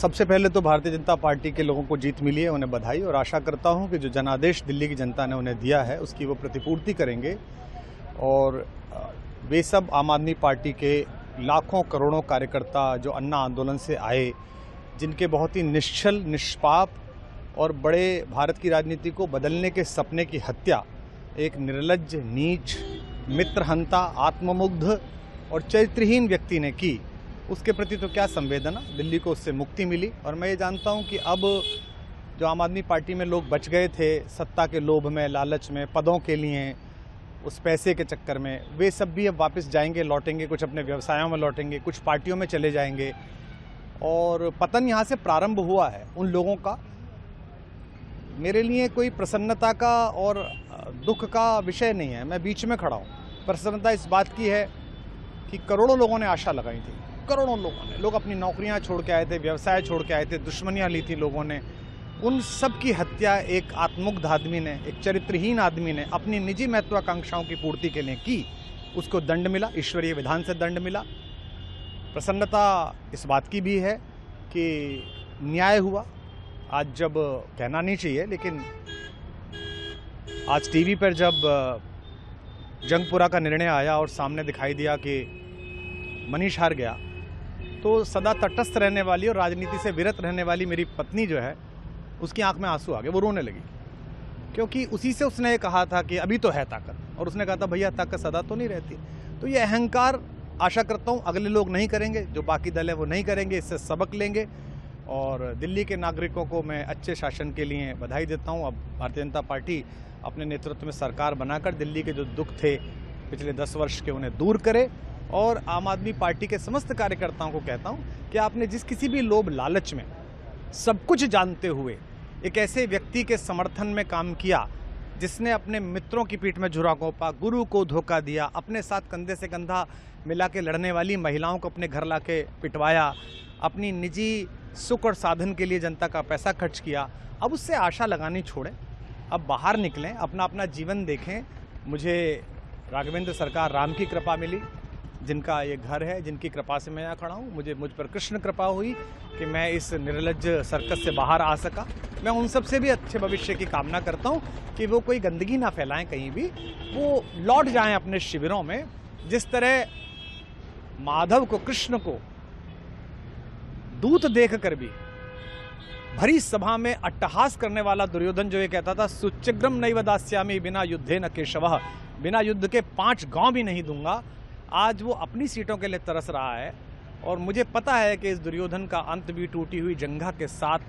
सबसे पहले तो भारतीय जनता पार्टी के लोगों को जीत मिली है, उन्हें बधाई। और आशा करता हूं कि जो जनादेश दिल्ली की जनता ने उन्हें दिया है उसकी वो प्रतिपूर्ति करेंगे। और वे सब आम आदमी पार्टी के लाखों करोड़ों कार्यकर्ता जो अन्ना आंदोलन से आए, जिनके बहुत ही निश्चल, निष्पाप और बड़े भारत की राजनीति को बदलने के सपने की हत्या एक निर्लज्ज, नीच, मित्रहंता, आत्ममुग्ध और चरित्रहीन व्यक्ति ने की, उसके प्रति तो क्या संवेदना। दिल्ली को उससे मुक्ति मिली। और मैं ये जानता हूँ कि अब जो आम आदमी पार्टी में लोग बच गए थे सत्ता के लोभ में, लालच में, पदों के लिए, उस पैसे के चक्कर में, वे सब भी अब वापस जाएंगे, लौटेंगे, कुछ अपने व्यवसायों में लौटेंगे, कुछ पार्टियों में चले जाएंगे। और पतन यहाँ से प्रारंभ हुआ है उन लोगों का। मेरे लिए कोई प्रसन्नता का और दुख का विषय नहीं है, मैं बीच में खड़ा हूँ। प्रसन्नता इस बात की है कि करोड़ों लोगों ने आशा लगाई थी, करोड़ों लोगों ने, लोग अपनी नौकरियां छोड़ के आए थे, व्यवसाय छोड़ के आए थे, दुश्मनियां ली थी लोगों ने। उन सब की हत्या एक आत्ममुग्ध आदमी ने, एक चरित्रहीन आदमी ने अपनी निजी महत्वाकांक्षाओं की पूर्ति के लिए की। उसको दंड मिला, ईश्वरीय विधान से दंड मिला। प्रसन्नता इस बात की भी है कि न्याय हुआ। आज जब कहना नहीं चाहिए, लेकिन आज टीवी पर जब जंगपुरा का निर्णय आया और सामने दिखाई दिया कि मनीष हार गया, तो सदा तटस्थ रहने वाली और राजनीति से विरत रहने वाली मेरी पत्नी जो है, उसकी आंख में आंसू आ गए, वो रोने लगी। क्योंकि उसी से उसने कहा था कि अभी तो है ताकत, और उसने कहा था भैया ताकत सदा तो नहीं रहती। तो ये अहंकार आशा करता हूँ अगले लोग नहीं करेंगे, जो बाकी दल है वो नहीं करेंगे, इससे सबक लेंगे। और दिल्ली के नागरिकों को मैं अच्छे शासन के लिए बधाई देता हूँ। अब भारतीय जनता पार्टी अपने नेतृत्व में सरकार बनाकर दिल्ली के जो दुख थे पिछले 10 वर्ष के, उन्हें दूर करे। और आम आदमी पार्टी के समस्त कार्यकर्ताओं को कहता हूं कि आपने जिस किसी भी लोभ लालच में, सब कुछ जानते हुए एक ऐसे व्यक्ति के समर्थन में काम किया जिसने अपने मित्रों की पीठ में झुरा घोंपा, गुरु को धोखा दिया, अपने साथ कंधे से कंधा मिला के लड़ने वाली महिलाओं को अपने घर लाके पिटवाया, अपनी निजी सुख और साधन के लिए जनता का पैसा खर्च किया, अब उससे आशा लगानी छोड़ें। अब बाहर निकलें, अपना अपना जीवन देखें। मुझे राघवेंद्र सरकार राम की कृपा मिली, जिनका ये घर है, जिनकी कृपा से मैं यहाँ खड़ा हूँ। मुझ पर कृष्ण कृपा हुई कि मैं इस निर्लज्ज सर्कस से बाहर आ सका। मैं उन सब से भी अच्छे भविष्य की कामना करता हूँ कि वो कोई गंदगी ना फैलाएं कहीं भी, वो लौट जाएं अपने शिविरों में। जिस तरह माधव को, कृष्ण को दूत देख कर भी भरी सभा में अट्टहास करने वाला दुर्योधन जो ये कहता था, सुचिग्रम नैव दास्यामि बिना युद्धे न केशवः, बिना युद्ध के 5 गांव भी नहीं दूंगा, आज वो अपनी सीटों के लिए तरस रहा है। और मुझे पता है कि इस दुर्योधन का अंत भी टूटी हुई जंघा के साथ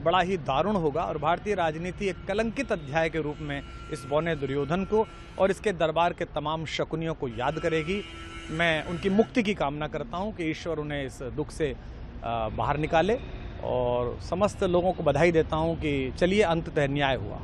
बड़ा ही दारुण होगा। और भारतीय राजनीति एक कलंकित अध्याय के रूप में इस बौने दुर्योधन को और इसके दरबार के तमाम शकुनियों को याद करेगी। मैं उनकी मुक्ति की कामना करता हूं कि ईश्वर उन्हें इस दुख से बाहर निकाले। और समस्त लोगों को बधाई देता हूं कि चलिए अंततः न्याय हुआ।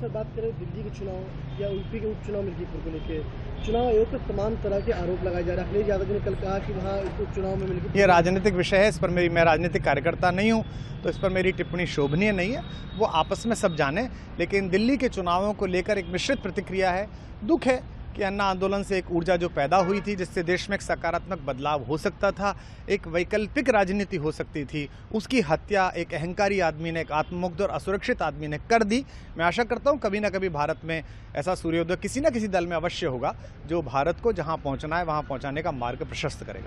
सर, बात करें दिल्ली के चुनाव या यूपी के उपचुनाव मिर्जापुर को लेकर, चुनाव आयोग पर तमाम तरह के आरोप लगाए जा रहे हैं। अखिलेश यादव ने कल कहा कि वहाँ उपचुनाव में मिलकर, ये राजनीतिक विषय है, इस पर मैं राजनीतिक कार्यकर्ता नहीं हूँ, तो इस पर मेरी टिप्पणी शोभनीय नहीं है। वो आपस में सब जाने। लेकिन दिल्ली के चुनावों को लेकर एक मिश्रित प्रतिक्रिया है। दुख है कि अन्ना आंदोलन से एक ऊर्जा जो पैदा हुई थी, जिससे देश में एक सकारात्मक बदलाव हो सकता था, एक वैकल्पिक राजनीति हो सकती थी, उसकी हत्या एक अहंकारी आदमी ने, एक आत्ममुग्ध और असुरक्षित आदमी ने कर दी। मैं आशा करता हूं कभी ना कभी भारत में ऐसा सूर्योदय किसी न किसी दल में अवश्य होगा, जो भारत को जहां पहुंचना है वहां पहुंचाने का मार्ग प्रशस्त करेगा।